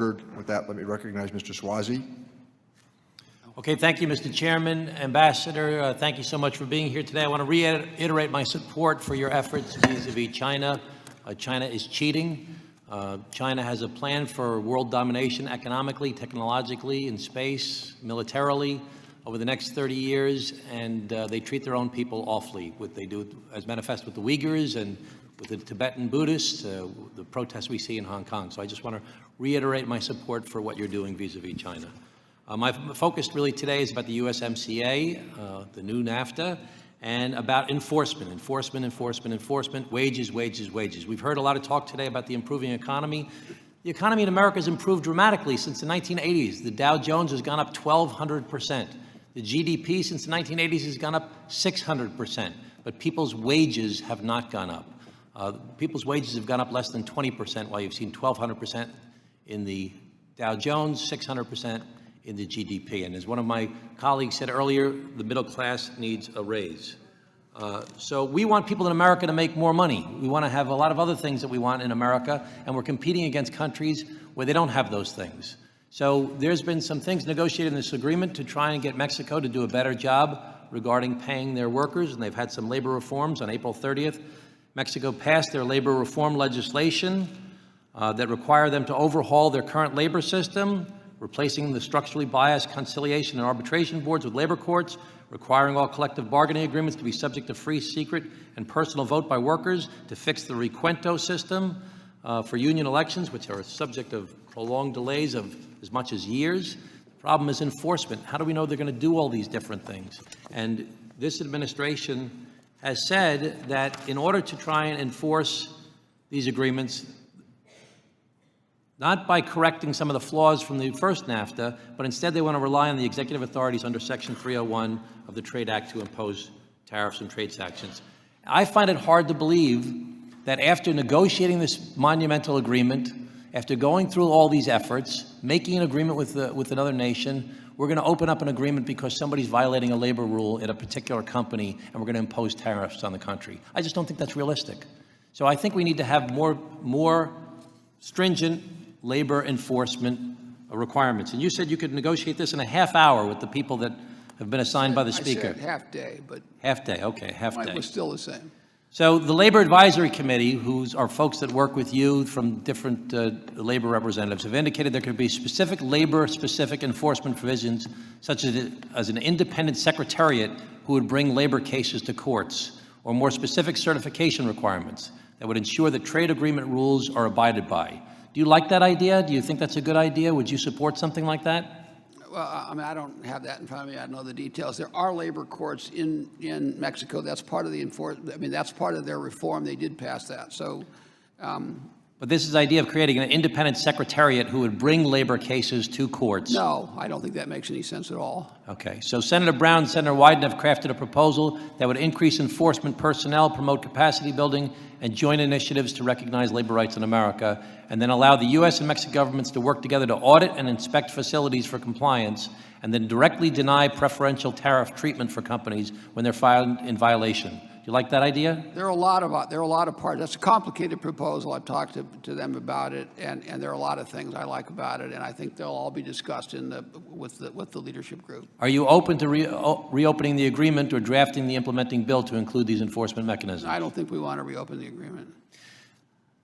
ordered. With that, let me recognize Mr. Suozzi. Okay, thank you, Mr. Chairman. Ambassador, thank you so much for being here today. I want to reiterate my support for your efforts vis-a-vis China. China is cheating. China has a plan for world domination economically, technologically, in space, militarily, over the next 30 years, and they treat their own people awfully. What they do, as manifest with the Uyghurs and with the Tibetan Buddhists, the protests we see in Hong Kong. So I just want to reiterate my support for what you're doing vis-a-vis China. My focus really today is about the USMCA, the new NAFTA, and about enforcement, wages, wages, wages. We've heard a lot of talk today about the improving economy. The economy in America has improved dramatically since the 1980s. The Dow Jones has gone up 1,200%. The GDP since the 1980s has gone up 600%, but people's wages have not gone up. People's wages have gone up less than 20%, while you've seen 1,200% in the Dow Jones, 600% in the GDP. And as one of my colleagues said earlier, the middle class needs a raise. So we want people in America to make more money. We want to have a lot of other things that we want in America, and we're competing against countries where they don't have those things. So there's been some things negotiated in this agreement to try and get Mexico to do a better job regarding paying their workers, and they've had some labor reforms. On April 30th, Mexico passed their labor reform legislation that require them to overhaul their current labor system, replacing the structurally biased conciliation and arbitration boards with labor courts, requiring all collective bargaining agreements to be subject to free, secret, and personal vote by workers, to fix the recuento system for union elections, which are subject of prolonged delays of as much as years. The problem is enforcement. How do we know they're going to do all these different things? And this administration has said that in order to try and enforce these agreements, not by correcting some of the flaws from the first NAFTA, but instead they want to rely on the executive authorities under Section 301 of the Trade Act to impose tariffs and trade sanctions. I find it hard to believe that after negotiating this monumental agreement, after going through all these efforts, making an agreement with another nation, we're going to open up an agreement because somebody's violating a labor rule at a particular company, and we're going to impose tariffs on the country. I just don't think that's realistic. So I think we need to have more stringent labor enforcement requirements. And you said you could negotiate this in a half hour with the people that have been assigned by the Speaker. I said half day, but half day, okay, half day. It was still the same. So the Labor Advisory Committee, who's are folks that work with you from different labor representatives, have indicated there could be specific labor-specific enforcement provisions, such as an independent secretariat who would bring labor cases to courts, or more specific certification requirements that would ensure that trade agreement rules are abided by. Do you like that idea? Do you think that's a good idea? Would you support something like that? Well, I mean, I don't have that in front of me. I don't know the details. There are labor courts in Mexico. That's part of the enforcement. I mean, that's part of their reform. They did pass that. So, but this is the idea of creating an independent secretariat who would bring labor cases to courts. No, I don't think that makes any sense at all. Okay. So Senator Brown and Senator Wyden have crafted a proposal that would increase enforcement personnel, promote capacity building, and joint initiatives to recognize labor rights in America, and then allow the U.S. and Mexican governments to work together to audit and inspect facilities for compliance, and then directly deny preferential tariff treatment for companies when they're found in violation. Do you like that idea? There are a lot of parts. That's a complicated proposal. I've talked to them about it, and there are a lot of things I like about it, and I think they'll all be discussed with the leadership group. Are you open to reopening the agreement or drafting the implementing bill to include these enforcement mechanisms? I don't think we want to reopen the agreement.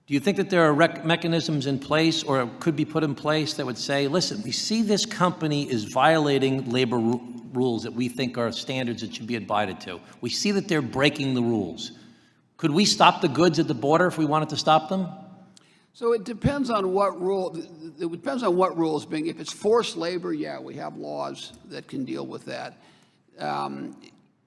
Do you think that there are mechanisms in place or could be put in place that would say, listen, we see this company is violating labor rules that we think are standards that should be abided to. We see that they're breaking the rules. Could we stop the goods at the border if we wanted to stop them? So it depends on what rule. It depends on what rule is being. If it's forced labor, yeah, we have laws that can deal with that.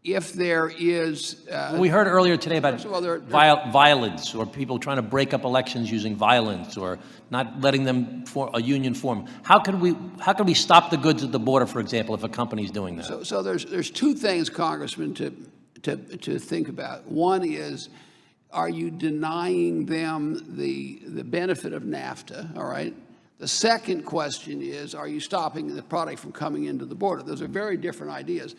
If there is, we heard earlier today about violence, or people trying to break up elections using violence, or not letting them a union form. How can we stop the goods at the border, for example, if a company's doing that? So there's two things, Congressman, to think about. One is, are you denying them the benefit of NAFTA? All right. The second question is, are you stopping the product from coming into the border? Those are very different ideas.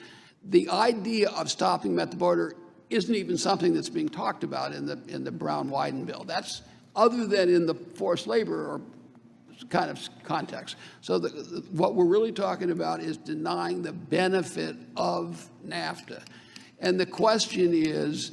The idea of stopping them at the border isn't even something that's being talked about in the Brown-Wyden bill. That's other than in the forced labor or kind of context. So what we're really talking about is denying the benefit of NAFTA. And the question is,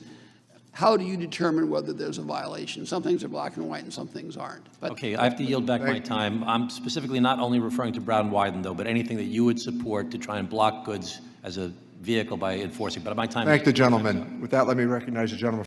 how do you determine whether there's a violation? Some things are black and white and some things aren't. But Okay, I have to yield back my time. I'm specifically not only referring to Brown and Wyden, though, but anything that you would support to try and block goods as a vehicle by enforcing. But my time. Thank the gentleman. With that, let me recognize the gentleman